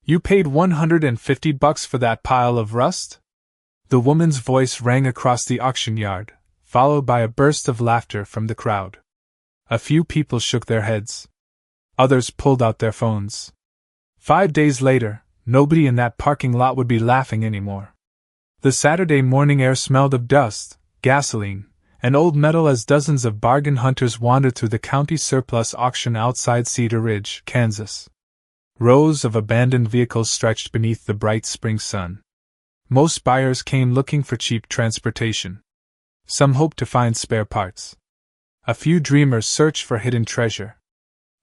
You paid $150 for that pile of rust? The woman's voice rang across the auction yard, followed by a burst of laughter from the crowd. A few people shook their heads. Others pulled out their phones. 5 days later, nobody in that parking lot would be laughing anymore. The Saturday morning air smelled of dust, gasoline, and old metal as dozens of bargain hunters wandered through the county surplus auction outside Cedar Ridge, Kansas. Rows of abandoned vehicles stretched beneath the bright spring sun. Most buyers came looking for cheap transportation. Some hoped to find spare parts. A few dreamers searched for hidden treasure.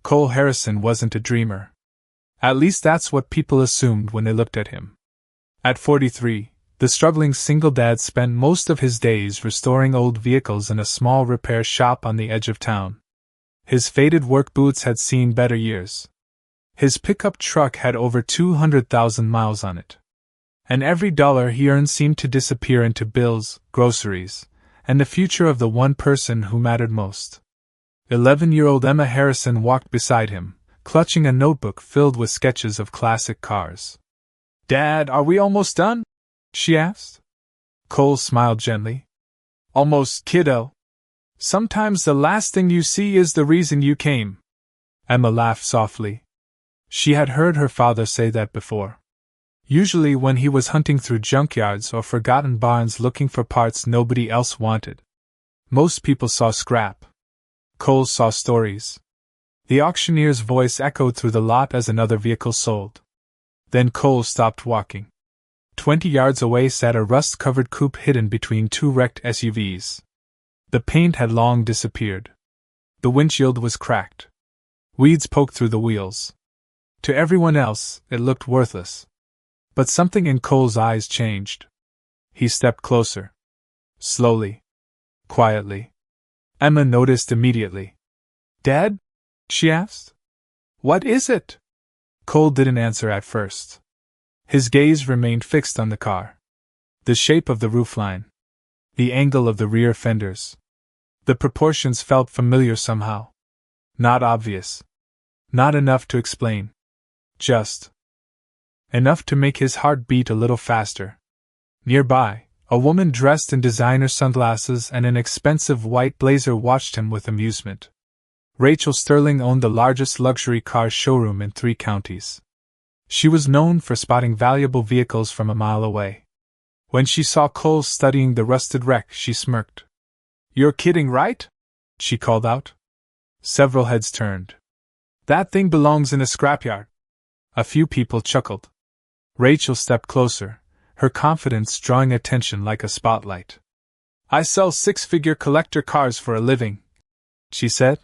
Cole Harrison wasn't a dreamer. At least that's what people assumed when they looked at him. At 43, the struggling single dad spent most of his days restoring old vehicles in a small repair shop on the edge of town. His faded work boots had seen better years. His pickup truck had over 200,000 miles on it. And every dollar he earned seemed to disappear into bills, groceries, and the future of the one person who mattered most. 11-year-old Emma Harrison walked beside him, clutching a notebook filled with sketches of classic cars. "Dad, are we almost done?" she asked. Cole smiled gently. "Almost, kiddo. Sometimes the last thing you see is the reason you came." Emma laughed softly. She had heard her father say that before. Usually when he was hunting through junkyards or forgotten barns looking for parts nobody else wanted. Most people saw scrap. Cole saw stories. The auctioneer's voice echoed through the lot as another vehicle sold. Then Cole stopped walking. 20 yards away sat a rust-covered coupe hidden between two wrecked SUVs. The paint had long disappeared. The windshield was cracked. Weeds poked through the wheels. To everyone else, it looked worthless. But something in Cole's eyes changed. He stepped closer. Slowly. Quietly. Emma noticed immediately. "Dad?" she asked. "What is it?" Cole didn't answer at first. His gaze remained fixed on the car. The shape of the roofline. The angle of the rear fenders. The proportions felt familiar somehow. Not obvious. Not enough to explain. Just enough to make his heart beat a little faster. Nearby, a woman dressed in designer sunglasses and an expensive white blazer watched him with amusement. Rachel Sterling owned the largest luxury car showroom in 3 counties. She was known for spotting valuable vehicles from a mile away. When she saw Cole studying the rusted wreck, she smirked. "You're kidding, right?" she called out. Several heads turned. "That thing belongs in a scrapyard." A few people chuckled. Rachel stepped closer, her confidence drawing attention like a spotlight. "I sell 6-figure collector cars for a living," she said.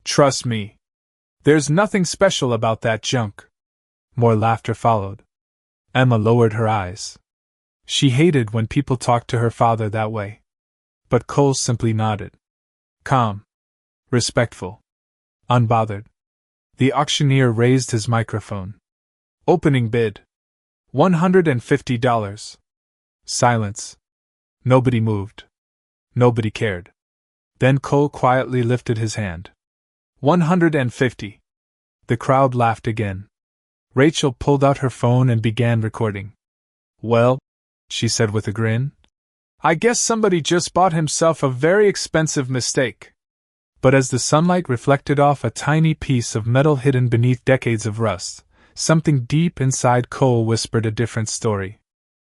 "Trust me. There's nothing special about that junk." More laughter followed. Emma lowered her eyes. She hated when people talked to her father that way. But Cole simply nodded. Calm. Respectful. Unbothered. The auctioneer raised his microphone. "Opening bid. $150. Silence. Nobody moved. Nobody cared. Then Cole quietly lifted his hand. 150. The crowd laughed again. Rachel pulled out her phone and began recording. "Well," she said with a grin, "I guess somebody just bought himself a very expensive mistake." But as the sunlight reflected off a tiny piece of metal hidden beneath decades of rust, something deep inside Cole whispered a different story.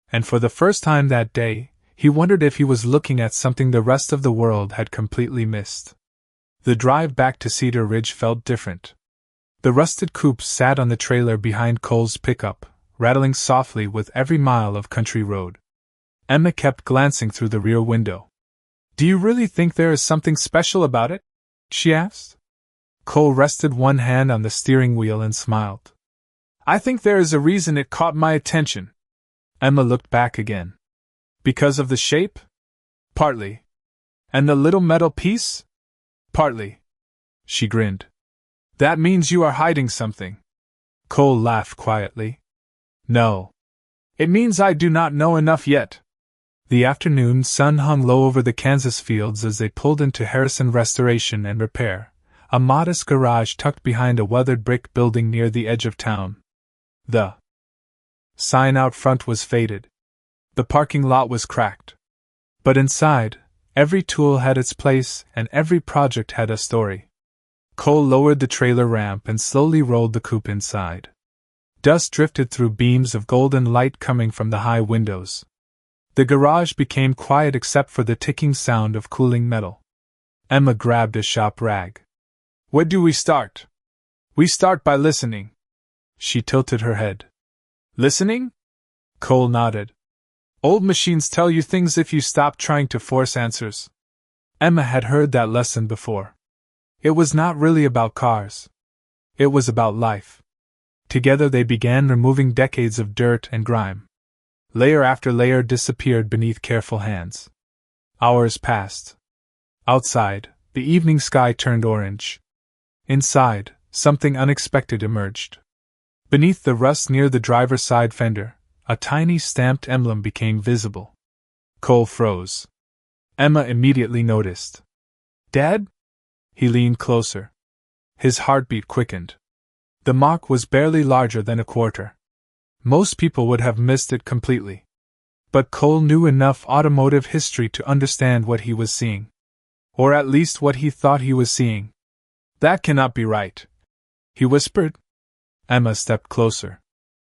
And for the first time that day, he wondered if he was looking at something the rest of the world had completely missed. The drive back to Cedar Ridge felt different. The rusted coupe sat on the trailer behind Cole's pickup, rattling softly with every mile of country road. Emma kept glancing through the rear window. "Do you really think there is something special about it?" she asked. Cole rested one hand on the steering wheel and smiled. "I think there is a reason it caught my attention." Emma looked back again. "Because of the shape?" "Partly." "And the little metal piece?" "Partly." She grinned. "That means you are hiding something." Cole laughed quietly. "No. It means I do not know enough yet." The afternoon sun hung low over the Kansas fields as they pulled into Harrison Restoration and Repair, a modest garage tucked behind a weathered brick building near the edge of town. The Sign out front was faded. The parking lot was cracked. But inside, every tool had its place and every project had a story. Cole lowered the trailer ramp and slowly rolled the coupe inside. Dust drifted through beams of golden light coming from the high windows. The garage became quiet except for the ticking sound of cooling metal. Emma grabbed a shop rag. Where do we start? We start by listening. She tilted her head. Listening? Cole nodded. Old machines tell you things if you stop trying to force answers. Emma had heard that lesson before. It was not really about cars. It was about life. Together they began removing decades of dirt and grime. Layer after layer disappeared beneath careful hands. Hours passed. Outside, the evening sky turned orange. Inside, something unexpected emerged. Beneath the rust near the driver's side fender, a tiny stamped emblem became visible. Cole froze. Emma immediately noticed. Dad? He leaned closer. His heartbeat quickened. The mark was barely larger than a quarter. Most people would have missed it completely. But Cole knew enough automotive history to understand what he was seeing. Or at least what he thought he was seeing. That cannot be right, he whispered. Emma stepped closer.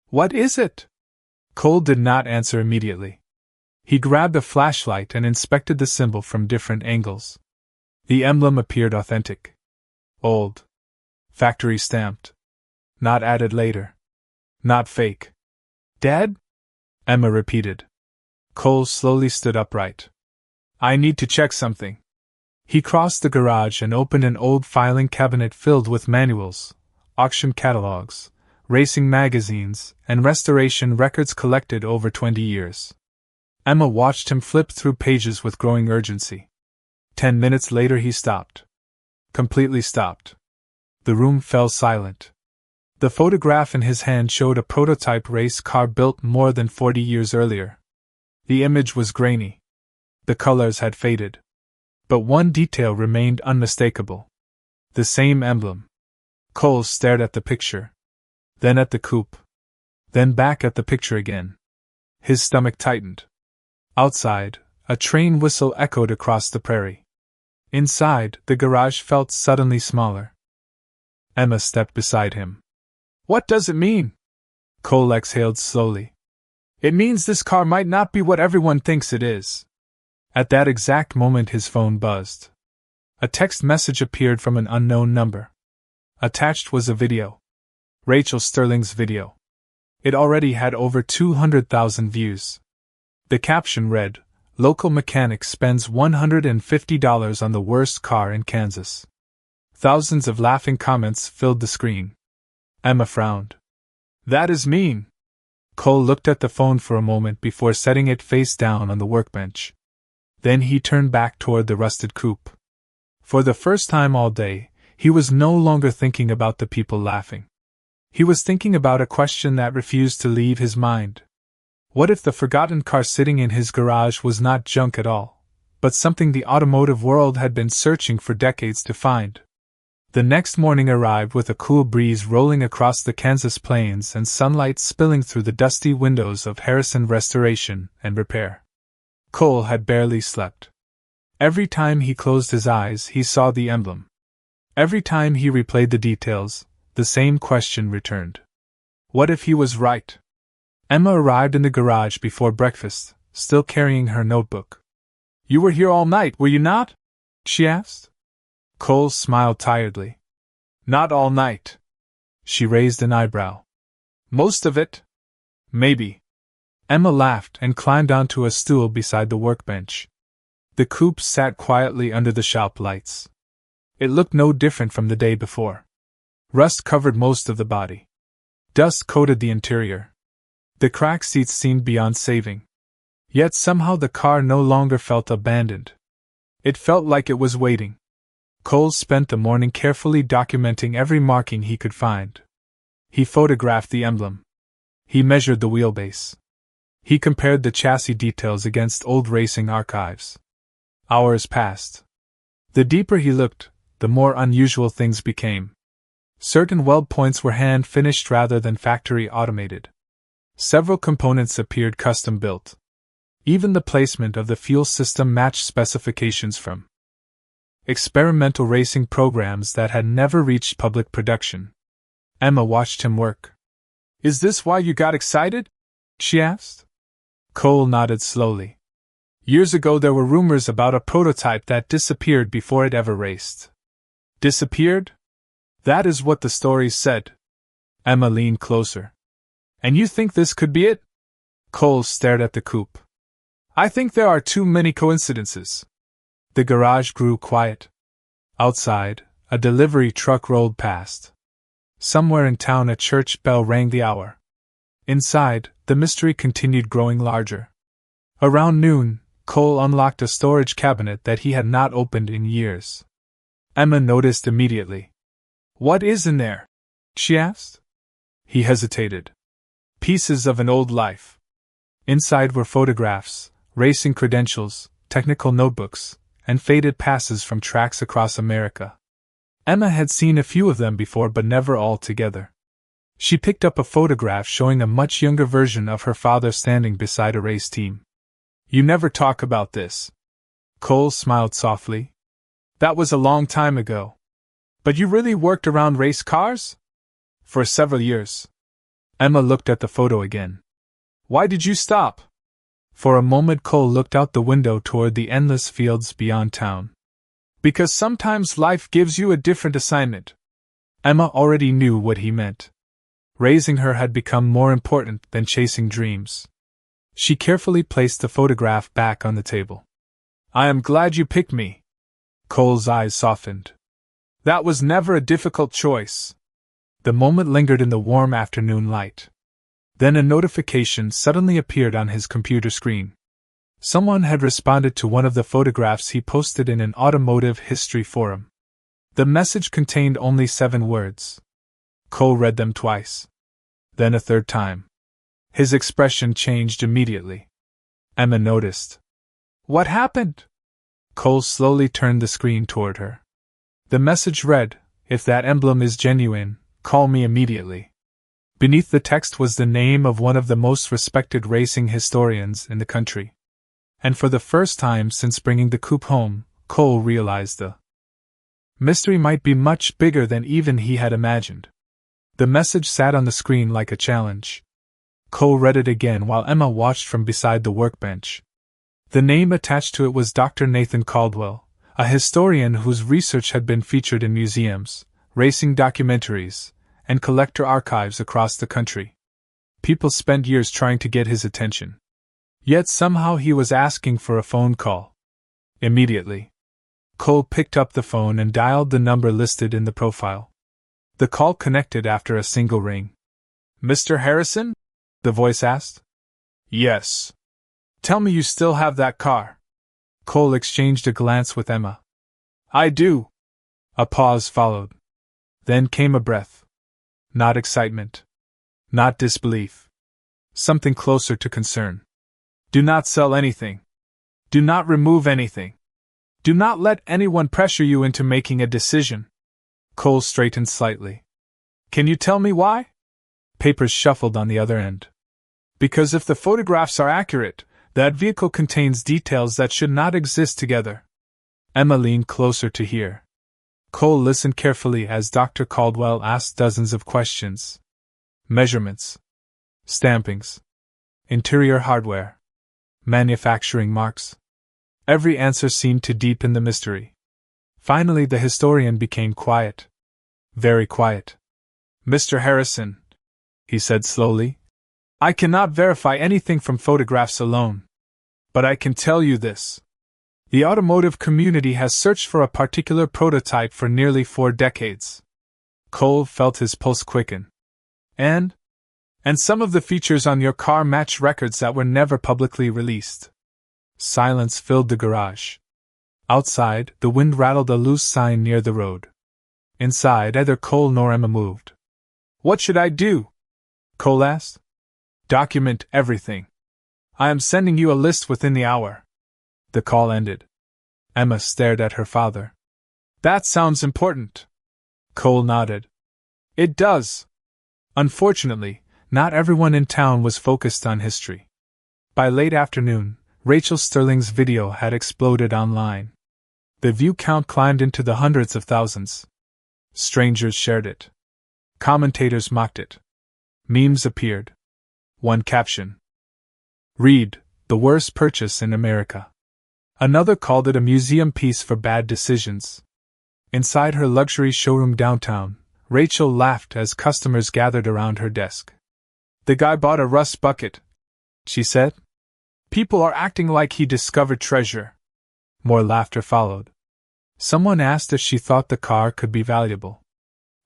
What is it? Cole did not answer immediately. He grabbed a flashlight and inspected the symbol from different angles. The emblem appeared authentic. Old. Factory stamped. Not added later. Not fake. Dad? Emma repeated. Cole slowly stood upright. I need to check something. He crossed the garage and opened an old filing cabinet filled with manuals, auction catalogs, racing magazines, and restoration records collected over 20 years. Emma watched him flip through pages with growing urgency. 10 minutes later he stopped. Completely stopped. The room fell silent. The photograph in his hand showed a prototype race car built more than 40 years earlier. The image was grainy. The colors had faded. But one detail remained unmistakable. The same emblem. Cole stared at the picture. Then at the coupe. Then back at the picture again. His stomach tightened. Outside, a train whistle echoed across the prairie. Inside, the garage felt suddenly smaller. Emma stepped beside him. What does it mean? Cole exhaled slowly. It means this car might not be what everyone thinks it is. At that exact moment his phone buzzed. A text message appeared from an unknown number. Attached was a video. Rachel Sterling's video. It already had over 200,000 views. The caption read, Local mechanic spends $150 on the worst car in Kansas. Thousands of laughing comments filled the screen. Emma frowned. That is mean. Cole looked at the phone for a moment before setting it face down on the workbench. Then he turned back toward the rusted coupe. For the first time all day, he was no longer thinking about the people laughing. He was thinking about a question that refused to leave his mind. What if the forgotten car sitting in his garage was not junk at all, but something the automotive world had been searching for decades to find? The next morning arrived with a cool breeze rolling across the Kansas plains and sunlight spilling through the dusty windows of Harrison Restoration and Repair. Cole had barely slept. Every time he closed his eyes, he saw the emblem. Every time he replayed the details, the same question returned. What if he was right? Emma arrived in the garage before breakfast, still carrying her notebook. You were here all night, were you not? She asked. Cole smiled tiredly. Not all night. She raised an eyebrow. Most of it? Maybe. Emma laughed and climbed onto a stool beside the workbench. The coupe sat quietly under the shop lights. It looked no different from the day before. Rust covered most of the body. Dust coated the interior. The cracked seats seemed beyond saving. Yet somehow the car no longer felt abandoned. It felt like it was waiting. Cole spent the morning carefully documenting every marking he could find. He photographed the emblem. He measured the wheelbase. He compared the chassis details against old racing archives. Hours passed. The deeper he looked, the more unusual things became. Certain weld points were hand-finished rather than factory automated. Several components appeared custom-built. Even the placement of the fuel system matched specifications from experimental racing programs that had never reached public production. Emma watched him work. "Is this why you got excited?" she asked. Cole nodded slowly. "Years ago there were rumors about a prototype that disappeared before it ever raced." "Disappeared?" "That is what the stories said." Emma leaned closer. "And you think this could be it?" Cole stared at the coupe. "I think there are too many coincidences." The garage grew quiet. Outside, a delivery truck rolled past. Somewhere in town a church bell rang the hour. Inside, the mystery continued growing larger. Around noon, Cole unlocked a storage cabinet that he had not opened in years. Emma noticed immediately. "What is in there?" she asked. He hesitated. "Pieces of an old life." Inside were photographs, racing credentials, technical notebooks, and faded passes from tracks across America. Emma had seen a few of them before but never all together. She picked up a photograph showing a much younger version of her father standing beside a race team. "You never talk about this." Cole smiled softly. "That was a long time ago. But you really worked around race cars?" "For several years." Emma looked at the photo again. "Why did you stop?" For a moment Cole looked out the window toward the endless fields beyond town. "Because sometimes life gives you a different assignment." Emma already knew what he meant. Raising her had become more important than chasing dreams. She carefully placed the photograph back on the table. "I am glad you picked me." Cole's eyes softened. "That was never a difficult choice." The moment lingered in the warm afternoon light. Then a notification suddenly appeared on his computer screen. Someone had responded to one of the photographs he posted in an automotive history forum. The message contained only 7 words. Cole read them twice. Then a third time. His expression changed immediately. Emma noticed. "What happened?" Cole slowly turned the screen toward her. The message read, "If that emblem is genuine, call me immediately." Beneath the text was the name of one of the most respected racing historians in the country. And for the first time since bringing the coupe home, Cole realized the mystery might be much bigger than even he had imagined. The message sat on the screen like a challenge. Cole read it again while Emma watched from beside the workbench. The name attached to it was Dr. Nathan Caldwell, a historian whose research had been featured in museums, racing documentaries, and collector archives across the country. People spent years trying to get his attention. Yet somehow he was asking for a phone call. Immediately, Cole picked up the phone and dialed the number listed in the profile. The call connected after a single ring. "Mr. Harrison?" the voice asked. "Yes." "Tell me you still have that car." Cole exchanged a glance with Emma. "I do." A pause followed. Then came a breath. Not excitement. Not disbelief. Something closer to concern. "Do not sell anything. Do not remove anything. Do not let anyone pressure you into making a decision." Cole straightened slightly. "Can you tell me why?" Papers shuffled on the other end. "Because if the photographs are accurate, that vehicle contains details that should not exist together." Emma leaned closer to hear. Cole listened carefully as Dr. Caldwell asked dozens of questions. Measurements. Stampings. Interior hardware. Manufacturing marks. Every answer seemed to deepen the mystery. Finally, the historian became quiet. Very quiet. "Mr. Harrison," he said slowly, "I cannot verify anything from photographs alone. But I can tell you this. The automotive community has searched for a particular prototype for nearly 4 decades. Cole felt his pulse quicken. And some of the features on your car match records that were never publicly released." Silence filled the garage. Outside, the wind rattled a loose sign near the road. Inside, neither Cole nor Emma moved. "What should I do?" Cole asked. "Document everything. I am sending you a list within the hour." The call ended. Emma stared at her father. "That sounds important." Cole nodded. "It does. Unfortunately, not everyone in town was focused on history. By late afternoon, Rachel Sterling's video had exploded online. The view count climbed into the hundreds of thousands. Strangers shared it. Commentators mocked it. Memes appeared. One caption: "Read, the worst purchase in America." Another called it a museum piece for bad decisions. Inside her luxury showroom downtown, Rachel laughed as customers gathered around her desk. "The guy bought a rust bucket," she said. "People are acting like he discovered treasure." More laughter followed. Someone asked if she thought the car could be valuable.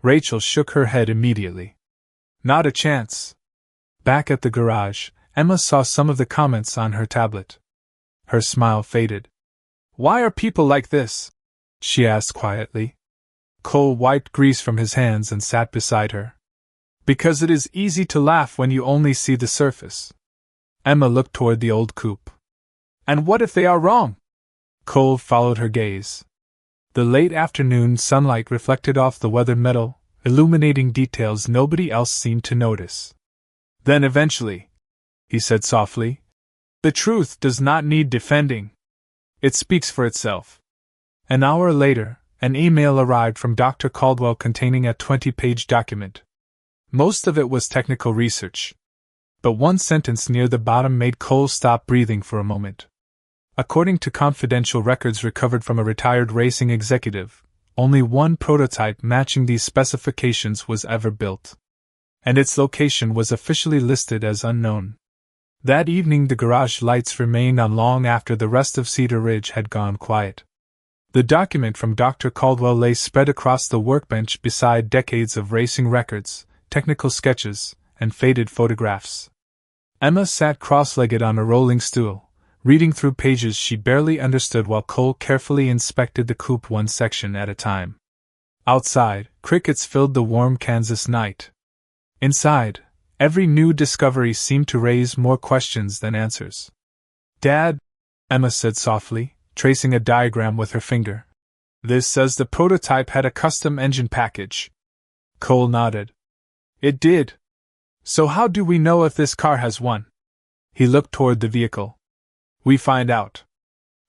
Rachel shook her head immediately. "Not a chance." Back at the garage, Emma saw some of the comments on her tablet. Her smile faded. "Why are people like this?" she asked quietly. Cole wiped grease from his hands and sat beside her. "Because it is easy to laugh when you only see the surface." Emma looked toward the old coupe. "And what if they are wrong?" Cole followed her gaze. The late afternoon sunlight reflected off the weathered metal, illuminating details nobody else seemed to notice. "Then eventually," he said softly, "the truth does not need defending. It speaks for itself." An hour later, an email arrived from Dr. Caldwell containing a 20-page document. Most of it was technical research. But one sentence near the bottom made Cole stop breathing for a moment. According to confidential records recovered from a retired racing executive, only one prototype matching these specifications was ever built. And its location was officially listed as unknown. That evening the garage lights remained on long after the rest of Cedar Ridge had gone quiet. The document from Dr. Caldwell lay spread across the workbench beside decades of racing records, technical sketches, and faded photographs. Emma sat cross-legged on a rolling stool, reading through pages she barely understood while Cole carefully inspected the coupe one section at a time. Outside, crickets filled the warm Kansas night. Inside, every new discovery seemed to raise more questions than answers. "Dad," Emma said softly, tracing a diagram with her finger. "This says the prototype had a custom engine package." Cole nodded. "It did. So how do we know if this car has one?" He looked toward the vehicle. "We find out."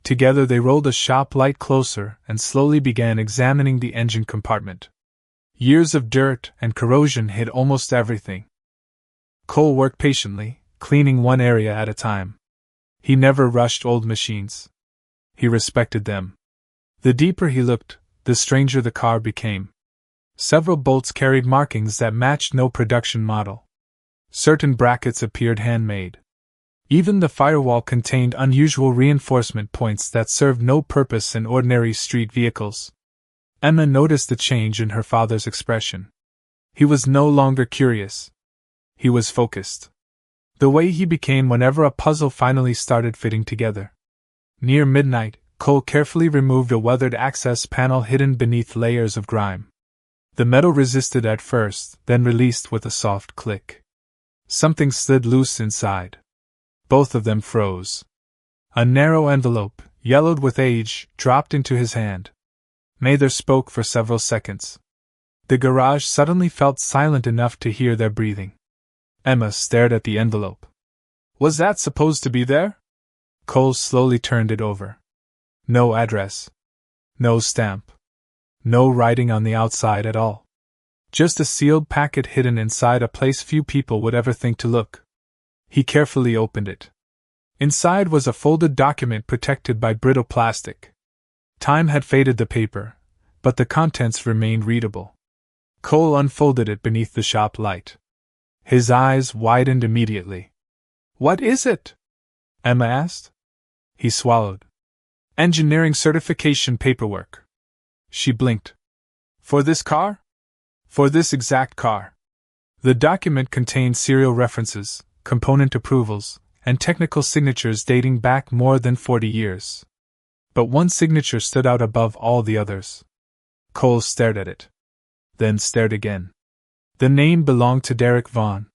Together they rolled a shop light closer and slowly began examining the engine compartment. Years of dirt and corrosion hid almost everything. Cole worked patiently, cleaning one area at a time. He never rushed old machines. He respected them. The deeper he looked, the stranger the car became. Several bolts carried markings that matched no production model. Certain brackets appeared handmade. Even the firewall contained unusual reinforcement points that served no purpose in ordinary street vehicles. Emma noticed the change in her father's expression. He was no longer curious. He was focused. The way he became whenever a puzzle finally started fitting together. Near midnight, Cole carefully removed a weathered access panel hidden beneath layers of grime. The metal resisted at first, then released with a soft click. Something slid loose inside. Both of them froze. A narrow envelope, yellowed with age, dropped into his hand. Neither spoke for several seconds. The garage suddenly felt silent enough to hear their breathing. Emma stared at the envelope. "Was that supposed to be there?" Cole slowly turned it over. No address. No stamp. No writing on the outside at all. Just a sealed packet hidden inside a place few people would ever think to look. He carefully opened it. Inside was a folded document protected by brittle plastic. Time had faded the paper, but the contents remained readable. Cole unfolded it beneath the shop light. His eyes widened immediately. "What is it?" Emma asked. He swallowed. "Engineering certification paperwork." She blinked. "For this car?" "For this exact car." The document contained serial references, component approvals, and technical signatures dating back more than 40 years. But one signature stood out above all the others. Cole stared at it. Then stared again. The name belonged to Derek Vaughan.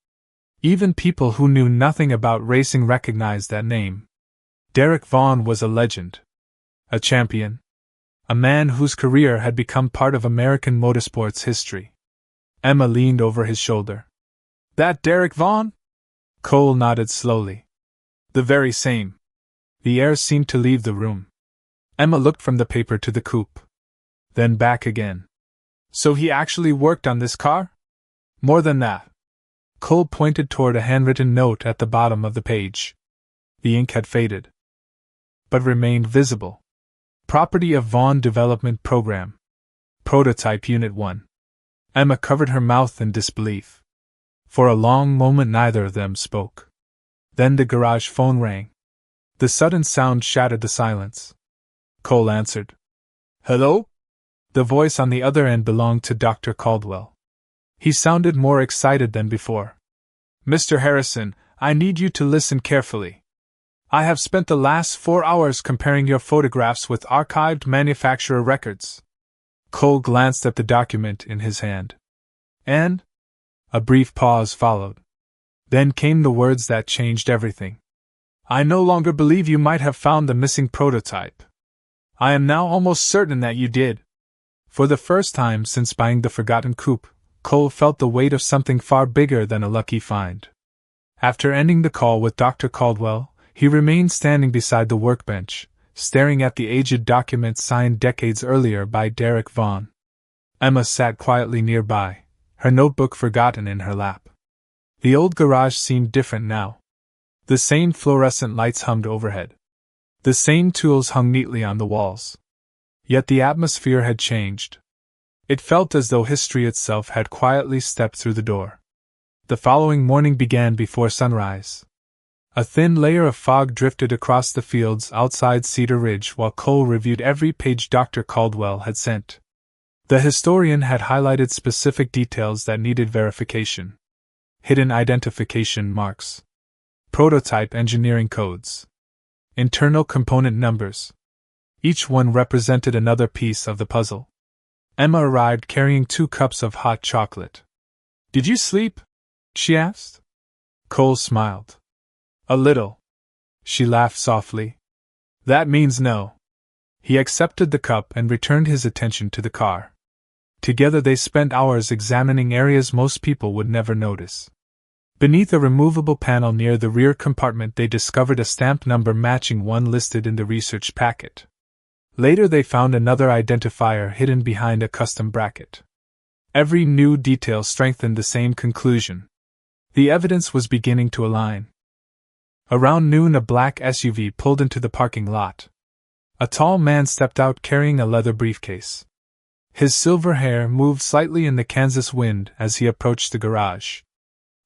Even people who knew nothing about racing recognized that name. Derek Vaughan was a legend. A champion. A man whose career had become part of American motorsports history. Emma leaned over his shoulder. That Derek Vaughan? Cole nodded slowly. The very same. The air seemed to leave the room. Emma looked from the paper to the coupe. Then back again. So he actually worked on this car? More than that. Cole pointed toward a handwritten note at the bottom of the page. The ink had faded, but remained visible. Property of Vaughan Development Program. Prototype Unit 1. Emma covered her mouth in disbelief. For a long moment neither of them spoke. Then the garage phone rang. The sudden sound shattered the silence. Cole answered. Hello? The voice on the other end belonged to Dr. Caldwell. He sounded more excited than before. Mr. Harrison, I need you to listen carefully. I have spent the last 4 hours comparing your photographs with archived manufacturer records. Cole glanced at the document in his hand. And? A brief pause followed. Then came the words that changed everything. I no longer believe you might have found the missing prototype. I am now almost certain that you did. For the first time since buying the forgotten coupe, Cole felt the weight of something far bigger than a lucky find. After ending the call with Dr. Caldwell, he remained standing beside the workbench, staring at the aged document signed decades earlier by Derek Vaughan. Emma sat quietly nearby, her notebook forgotten in her lap. The old garage seemed different now. The same fluorescent lights hummed overhead. The same tools hung neatly on the walls. Yet the atmosphere had changed. It felt as though history itself had quietly stepped through the door. The following morning began before sunrise. A thin layer of fog drifted across the fields outside Cedar Ridge while Cole reviewed every page Dr. Caldwell had sent. The historian had highlighted specific details that needed verification. Hidden identification marks. Prototype engineering codes. Internal component numbers. Each one represented another piece of the puzzle. Emma arrived carrying 2 cups of hot chocolate. Did you sleep? She asked. Cole smiled. A little. She laughed softly. That means no. He accepted the cup and returned his attention to the car. Together they spent hours examining areas most people would never notice. Beneath a removable panel near the rear compartment they discovered a stamp number matching one listed in the research packet. Later they found another identifier hidden behind a custom bracket. Every new detail strengthened the same conclusion. The evidence was beginning to align. Around noon a black SUV pulled into the parking lot. A tall man stepped out carrying a leather briefcase. His silver hair moved slightly in the Kansas wind as he approached the garage.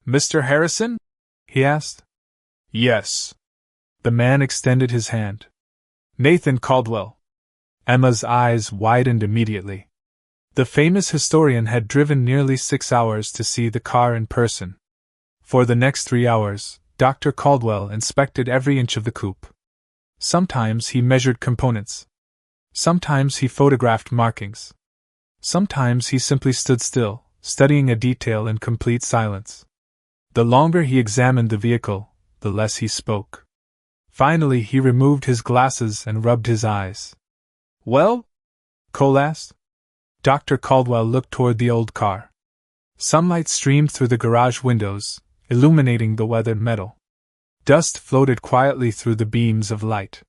Mr. Harrison? He asked. Yes. The man extended his hand. Nathan Caldwell. Emma's eyes widened immediately. The famous historian had driven nearly 6 hours to see the car in person. For the next 3 hours, Dr. Caldwell inspected every inch of the coupe. Sometimes he measured components. Sometimes he photographed markings. Sometimes he simply stood still, studying a detail in complete silence. The longer he examined the vehicle, the less he spoke. Finally he removed his glasses and rubbed his eyes. Well? Cole asked. Dr. Caldwell looked toward the old car. Sunlight streamed through the garage windows, illuminating the weathered metal. Dust floated quietly through the beams of light.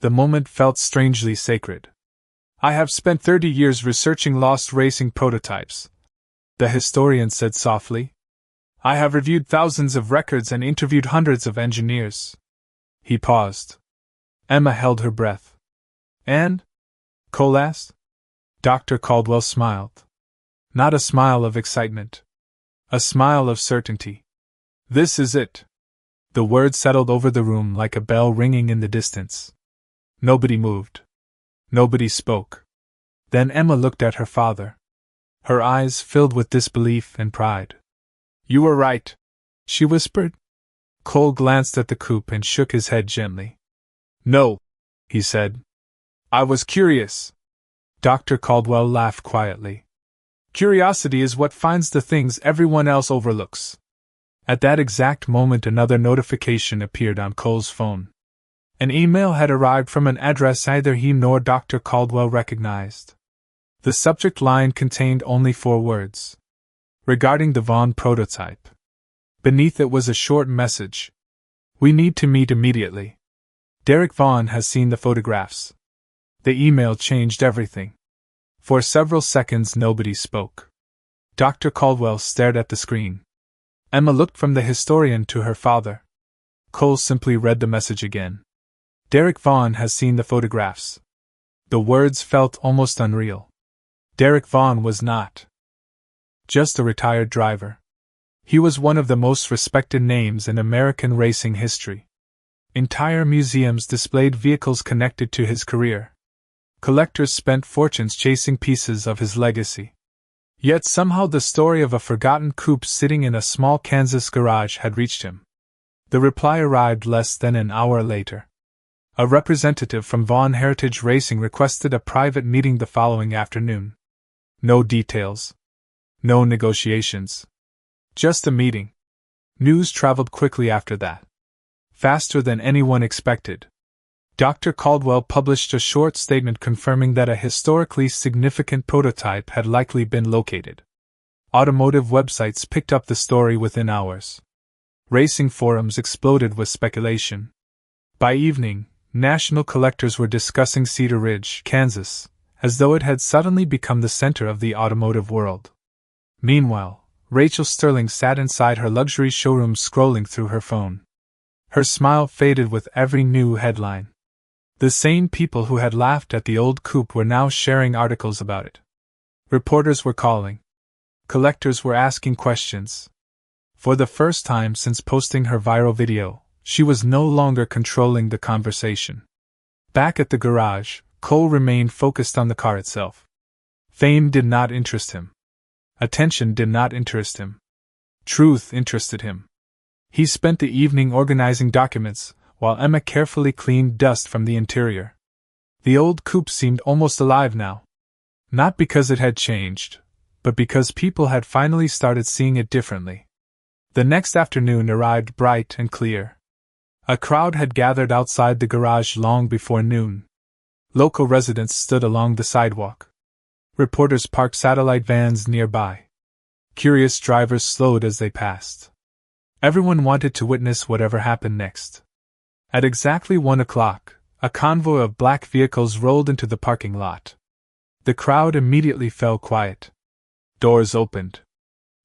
The moment felt strangely sacred. I have spent 30 years researching lost racing prototypes, the historian said softly. I have reviewed thousands of records and interviewed hundreds of engineers. He paused. Emma held her breath. And? Cole asked. Dr. Caldwell smiled. Not a smile of excitement. A smile of certainty. This is it. The word settled over the room like a bell ringing in the distance. Nobody moved. Nobody spoke. Then Emma looked at her father. Her eyes filled with disbelief and pride. You were right, she whispered. Cole glanced at the coupe and shook his head gently. No, he said. I was curious. Dr. Caldwell laughed quietly. Curiosity is what finds the things everyone else overlooks. At that exact moment another notification appeared on Cole's phone. An email had arrived from an address neither he nor Dr. Caldwell recognized. The subject line contained only 4 words. Regarding the Vaughan prototype. Beneath it was a short message. "We need to meet immediately. Derek Vaughn has seen the photographs." The email changed everything. For several seconds nobody spoke. Dr. Caldwell stared at the screen. Emma looked from the historian to her father. Cole simply read the message again. "Derek Vaughn has seen the photographs." The words felt almost unreal. Derek Vaughn was not just a retired driver. He was one of the most respected names in American racing history. Entire museums displayed vehicles connected to his career. Collectors spent fortunes chasing pieces of his legacy. Yet somehow the story of a forgotten coupe sitting in a small Kansas garage had reached him. The reply arrived less than an hour later. A representative from Vaughn Heritage Racing requested a private meeting the following afternoon. No details. No negotiations. Just a meeting. News traveled quickly after that. Faster than anyone expected. Dr. Caldwell published a short statement confirming that a historically significant prototype had likely been located. Automotive websites picked up the story within hours. Racing forums exploded with speculation. By evening, national collectors were discussing Cedar Ridge, Kansas, as though it had suddenly become the center of the automotive world. Meanwhile, Rachel Sterling sat inside her luxury showroom scrolling through her phone. Her smile faded with every new headline. The same people who had laughed at the old coupe were now sharing articles about it. Reporters were calling. Collectors were asking questions. For the first time since posting her viral video, she was no longer controlling the conversation. Back at the garage, Cole remained focused on the car itself. Fame did not interest him. Attention did not interest him. Truth interested him. He spent the evening organizing documents, while Emma carefully cleaned dust from the interior. The old coupe seemed almost alive now. Not because it had changed, but because people had finally started seeing it differently. The next afternoon arrived bright and clear. A crowd had gathered outside the garage long before noon. Local residents stood along the sidewalk. Reporters parked satellite vans nearby. Curious drivers slowed as they passed. Everyone wanted to witness whatever happened next. At exactly 1 o'clock, a convoy of black vehicles rolled into the parking lot. The crowd immediately fell quiet. Doors opened.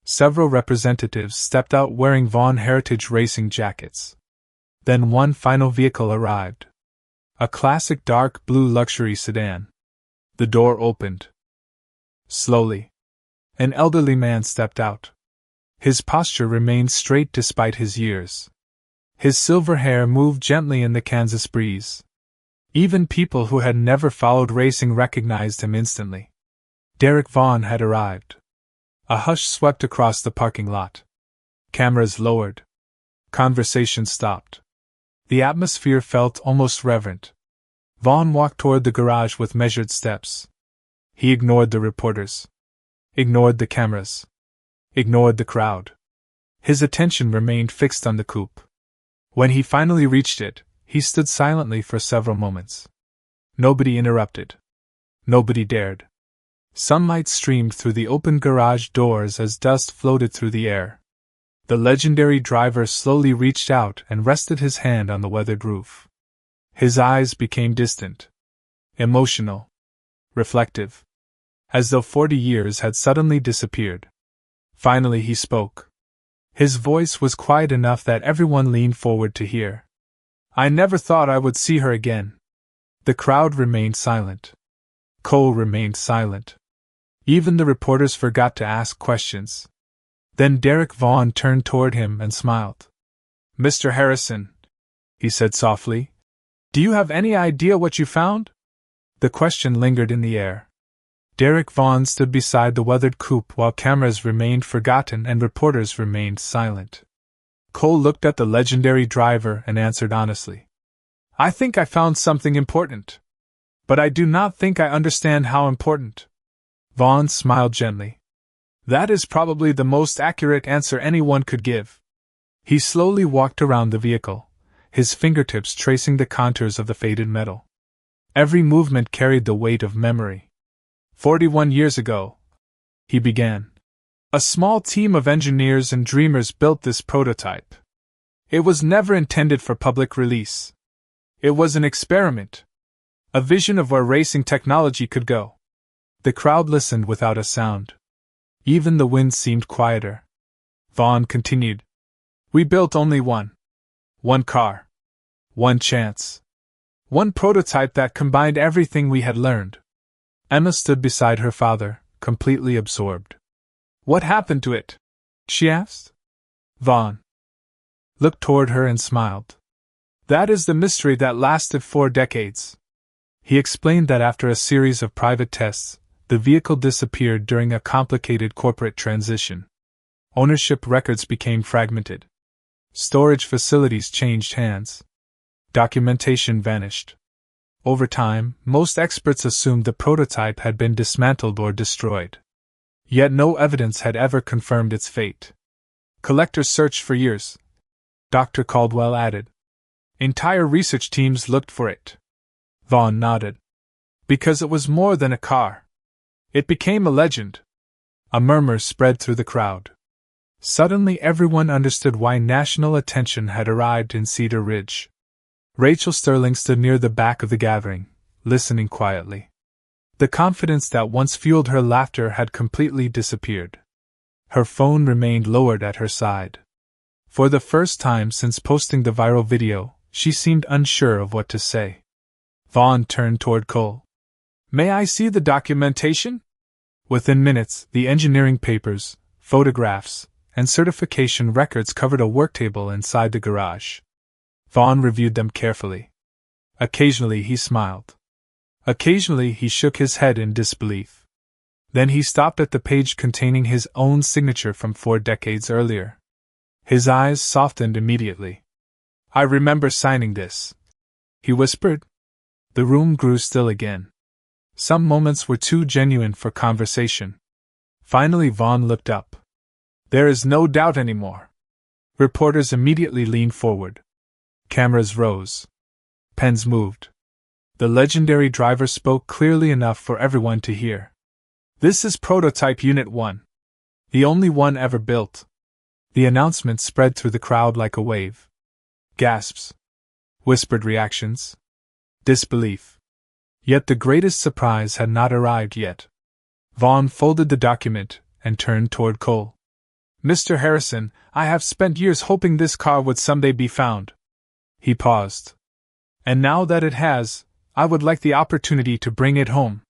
Several representatives stepped out wearing Vaughn Heritage Racing jackets. Then one final vehicle arrived. A classic dark blue luxury sedan. The door opened. Slowly. An elderly man stepped out. His posture remained straight despite his years. His silver hair moved gently in the Kansas breeze. Even people who had never followed racing recognized him instantly. Derek Vaughn had arrived. A hush swept across the parking lot. Cameras lowered. Conversation stopped. The atmosphere felt almost reverent. Vaughn walked toward the garage with measured steps. He ignored the reporters. Ignored the cameras. Ignored the crowd. His attention remained fixed on the coupe. When he finally reached it, he stood silently for several moments. Nobody interrupted. Nobody dared. Sunlight streamed through the open garage doors as dust floated through the air. The legendary driver slowly reached out and rested his hand on the weathered roof. His eyes became distant. Emotional. Reflective. As though 40 years had suddenly disappeared. Finally he spoke. His voice was quiet enough that everyone leaned forward to hear. "I never thought I would see her again." The crowd remained silent. Cole remained silent. Even the reporters forgot to ask questions. Then Derek Vaughn turned toward him and smiled. "Mr. Harrison," he said softly, "do you have any idea what you found?" The question lingered in the air. Derek Vaughn stood beside the weathered coupe while cameras remained forgotten and reporters remained silent. Cole looked at the legendary driver and answered honestly. "I think I found something important. But I do not think I understand how important." Vaughn smiled gently. "That is probably the most accurate answer anyone could give." He slowly walked around the vehicle, his fingertips tracing the contours of the faded metal. Every movement carried the weight of memory. 41 years ago," he began. A small team of engineers and dreamers built this prototype. It was never intended for public release. It was an experiment. A vision of where racing technology could go. The crowd listened without a sound. Even the wind seemed quieter. Vaughn continued. We built only one. One car. One chance. One prototype that combined everything we had learned. Emma stood beside her father, completely absorbed. What happened to it? She asked. Vaughn looked toward her and smiled. That is the mystery that lasted 4 decades. He explained that after a series of private tests, the vehicle disappeared during a complicated corporate transition. Ownership records became fragmented. Storage facilities changed hands. Documentation vanished. Over time, most experts assumed the prototype had been dismantled or destroyed. Yet no evidence had ever confirmed its fate. Collectors searched for years. Dr. Caldwell added. Entire research teams looked for it. Vaughn nodded. Because it was more than a car. It became a legend. A murmur spread through the crowd. Suddenly everyone understood why national attention had arrived in Cedar Ridge. Rachel Sterling stood near the back of the gathering, listening quietly. The confidence that once fueled her laughter had completely disappeared. Her phone remained lowered at her side. For the first time since posting the viral video, she seemed unsure of what to say. Vaughn turned toward Cole. May I see the documentation? Within minutes, the engineering papers, photographs, and certification records covered a work table inside the garage. Vaughn reviewed them carefully. Occasionally he smiled. Occasionally he shook his head in disbelief. Then he stopped at the page containing his own signature from 4 decades earlier. His eyes softened immediately. I remember signing this, he whispered. The room grew still again. Some moments were too genuine for conversation. Finally Vaughn looked up. There is no doubt anymore. Reporters immediately leaned forward. Cameras rose. Pens moved. The legendary driver spoke clearly enough for everyone to hear. This is Prototype Unit 1. The only one ever built. The announcement spread through the crowd like a wave. Gasps. Whispered reactions. Disbelief. Yet the greatest surprise had not arrived yet. Vaughn folded the document and turned toward Cole. Mr. Harrison, I have spent years hoping this car would someday be found. He paused. And now that it has, I would like the opportunity to bring it home.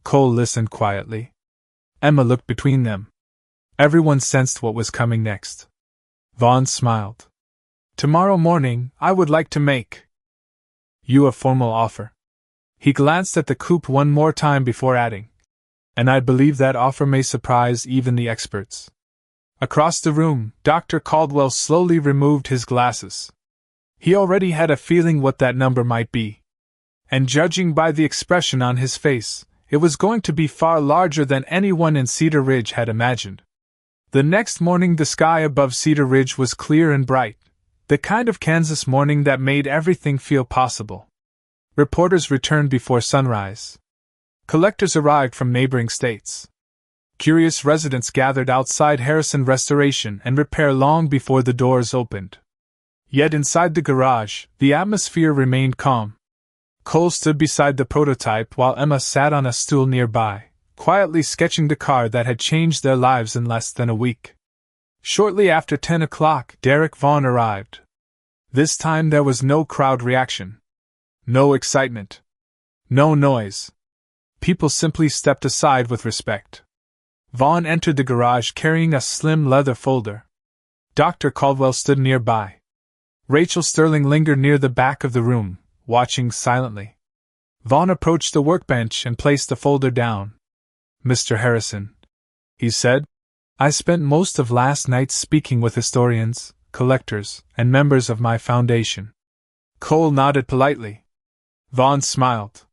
Cole listened quietly. Emma looked between them. Everyone sensed what was coming next. Vaughn smiled. Tomorrow morning, I would like to make you a formal offer. He glanced at the coupe one more time before adding, and I believe that offer may surprise even the experts. Across the room, Dr. Caldwell slowly removed his glasses. He already had a feeling what that number might be. And judging by the expression on his face, it was going to be far larger than anyone in Cedar Ridge had imagined. The next morning the sky above Cedar Ridge was clear and bright, the kind of Kansas morning that made everything feel possible. Reporters returned before sunrise. Collectors arrived from neighboring states. Curious residents gathered outside Harrison Restoration and Repair long before the doors opened. Yet inside the garage, the atmosphere remained calm. Cole stood beside the prototype while Emma sat on a stool nearby, quietly sketching the car that had changed their lives in less than a week. Shortly after 10 o'clock, Derek Vaughn arrived. This time there was no crowd reaction. No excitement. No noise. People simply stepped aside with respect. Vaughn entered the garage carrying a slim leather folder. Dr. Caldwell stood nearby. Rachel Sterling lingered near the back of the room, watching silently. Vaughn approached the workbench and placed the folder down. Mr. Harrison, he said, I spent most of last night speaking with historians, collectors, and members of my foundation. Cole nodded politely. Vaughn smiled.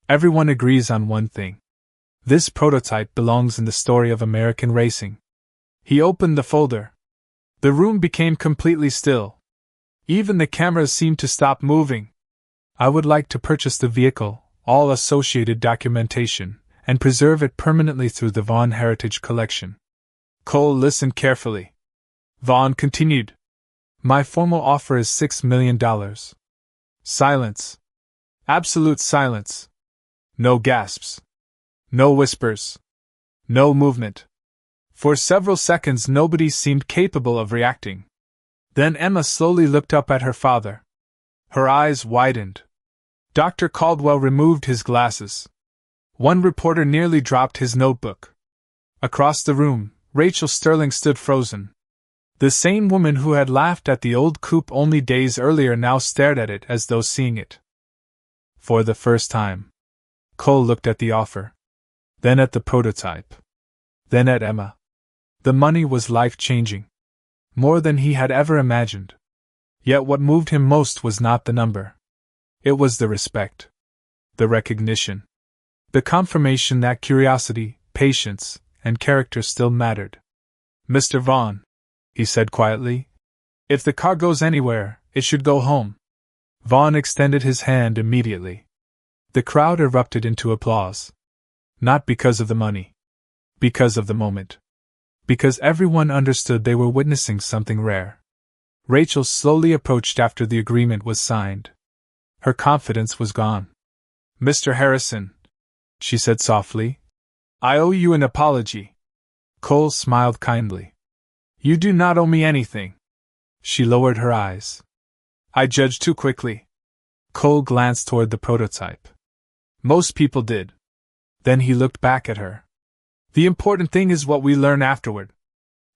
Everyone agrees on one thing. This prototype belongs in the story of American racing. He opened the folder. The room became completely still. Even the cameras seemed to stop moving. I would like to purchase the vehicle, all associated documentation, and preserve it permanently through the Vaughn Heritage Collection. Cole listened carefully. Vaughn continued. My formal offer is $6 million. Silence. Absolute silence. No gasps. No whispers. No movement. For several seconds nobody seemed capable of reacting. Then Emma slowly looked up at her father. Her eyes widened. Dr. Caldwell removed his glasses. One reporter nearly dropped his notebook. Across the room, Rachel Sterling stood frozen. The same woman who had laughed at the old coupe only days earlier now stared at it as though seeing it for the first time. Cole looked at the offer. Then at the prototype. Then at Emma. The money was life-changing. More than he had ever imagined. Yet what moved him most was not the number. It was the respect. The recognition. The confirmation that curiosity, patience, and character still mattered. Mr. Vaughn, he said quietly, if the car goes anywhere, it should go home. Vaughn extended his hand immediately. The crowd erupted into applause. Not because of the money. Because of the moment. Because everyone understood they were witnessing something rare. Rachel slowly approached after the agreement was signed. Her confidence was gone. Mr. Harrison, she said softly, I owe you an apology. Cole smiled kindly. You do not owe me anything. She lowered her eyes. I judged too quickly. Cole glanced toward the prototype. Most people did. Then he looked back at her. The important thing is what we learn afterward.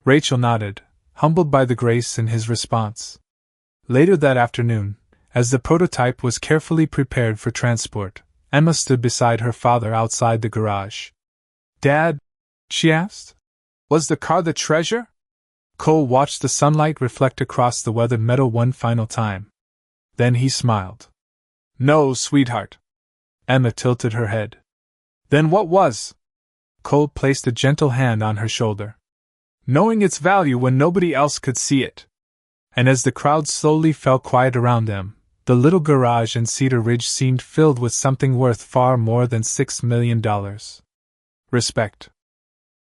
Rachel nodded, humbled by the grace in his response. Later that afternoon, as the prototype was carefully prepared for transport, Emma stood beside her father outside the garage. Dad, she asked, was the car the treasure? Cole watched the sunlight reflect across the weathered meadow one final time. Then he smiled. No, sweetheart. Emma tilted her head. Then what was? Cole placed a gentle hand on her shoulder. Knowing its value when nobody else could see it. And as the crowd slowly fell quiet around them, the little garage in Cedar Ridge seemed filled with something worth far more than $6 million. Respect.